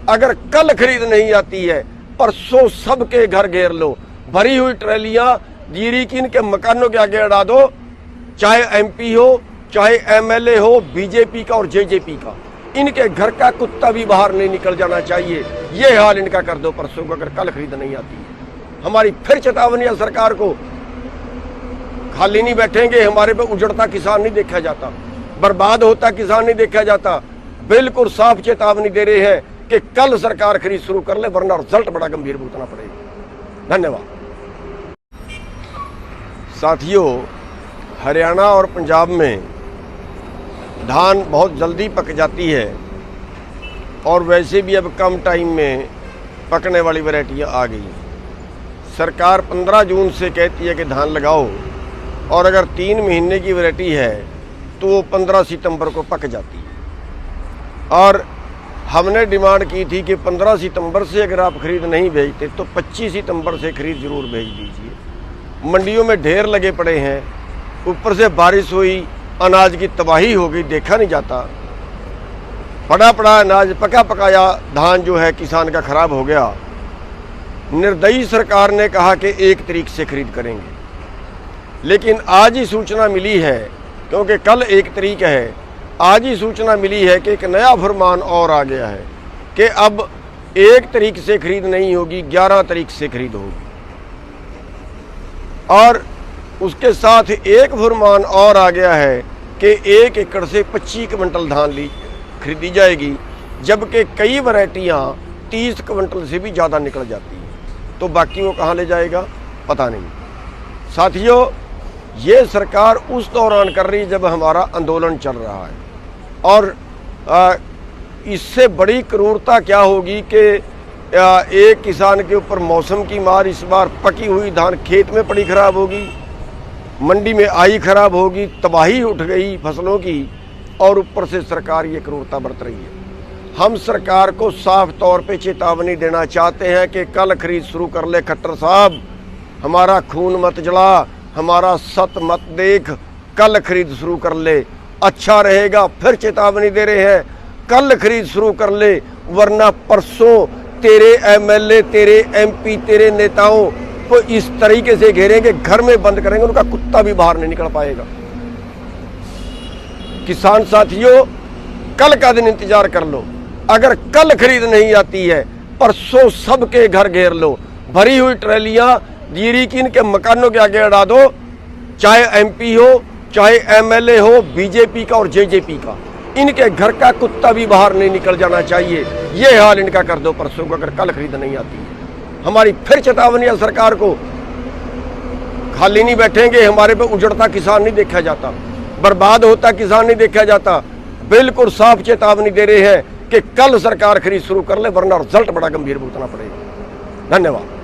अगर कल खरीद नहीं आती है परसों सबके घर घेर लो, भरी हुई ट्रैलियां जीरीकिन के मकानों के आगे अड़ा दो, चाहे एमपी हो चाहे एमएलए हो, बीजेपी का और जेजेपी का, इनके घर का कुत्ता भी बाहर नहीं निकल जाना चाहिए। ये हाल इनका कर दो परसों को अगर कल खरीद नहीं आती है। हमारी फिर चेतावनी है सरकार को, खाली नहीं बैठेंगे, हमारे पे उजड़ता किसान नहीं देखा जाता, बर्बाद होता किसान नहीं देखा जाता। बिल्कुल साफ चेतावनी दे रहे हैं कि कल सरकार खरीद शुरू कर ले, वरना रिजल्ट बड़ा गंभीर भुगतना पड़ेगा। धन्यवाद। साथियों, हरियाणा और पंजाब में धान बहुत जल्दी पक जाती है और वैसे भी अब कम टाइम में पकने वाली वैरायटियाँ आ गई। सरकार 15 जून से कहती है कि धान लगाओ, और अगर 3 महीने की वैरायटी है तो वो 15 सितंबर को पक जाती है। और हमने डिमांड की थी कि 15 सितंबर से अगर आप खरीद नहीं भेजते तो 25 सितंबर से खरीद जरूर भेज दीजिए। मंडियों में ढेर लगे पड़े हैं, ऊपर से बारिश हुई, अनाज की तबाही हो गई, देखा नहीं जाता। पड़ा पड़ा अनाज, पका पकाया धान जो है किसान का खराब हो गया। निर्दयी सरकार ने कहा कि 1 तारीख से खरीद करेंगे, लेकिन आज ही सूचना मिली है, क्योंकि कल 1 तारीख है, आज ही सूचना मिली है कि एक नया फरमान और आ गया है कि अब 1 तारीख से खरीद नहीं होगी, 11 तारीख से खरीद होगी। और उसके साथ एक फरमान और आ गया है कि 1 एकड़ से 25 क्विंटल धान खरीदी जाएगी, जबकि कई वैरायटियाँ 30 क्विंटल से भी ज़्यादा निकल जाती हैं। तो बाकी वो कहाँ ले जाएगा पता नहीं। साथियों, ये सरकार उस दौरान कर रही है जब हमारा आंदोलन चल रहा है, और इससे बड़ी क्रूरता क्या होगी कि एक किसान के ऊपर मौसम की मार, इस बार पकी हुई धान खेत में पड़ी खराब होगी, मंडी में आई खराब होगी, तबाही उठ गई फसलों की, और ऊपर से सरकार ये क्रूरता बरत रही है। हम सरकार को साफ तौर पे चेतावनी देना चाहते हैं कि कल खरीद शुरू कर ले खट्टर साहब, हमारा खून मत जला, हमारा सत मत देख, कल खरीद शुरू कर ले, अच्छा रहेगा। फिर चेतावनी दे रहे हैं, कल खरीद शुरू कर ले, वरना परसों तेरे एमएलए, तेरे एमपी, तेरे नेताओं को इस तरीके से घेरेंगे, घर में बंद करेंगे, उनका कुत्ता भी बाहर नहीं निकल पाएगा। किसान साथियों, कल का दिन इंतजार कर लो। अगर कल खरीद नहीं आती है परसों सबके घर घेर लो, भरी हुई ट्रैलियां जीरीकिन के मकानों के आगे अड़ा दो, चाहे एमपी हो चाहे एमएलए हो, बीजेपी का और जेजेपी का, इनके घर का कुत्ता भी बाहर नहीं निकल जाना चाहिए। ये हाल इनका कर दो परसों को अगर कल खरीद नहीं आती है। हमारी फिर चेतावनी है सरकार को, खाली नहीं बैठेंगे, हमारे पे उजड़ता किसान नहीं देखा जाता, बर्बाद होता किसान नहीं देखा जाता। बिल्कुल साफ चेतावनी दे रहे हैं कि कल सरकार खरीद शुरू कर ले, वरना रिजल्ट बड़ा गंभीर भुगतना पड़ेगा। धन्यवाद।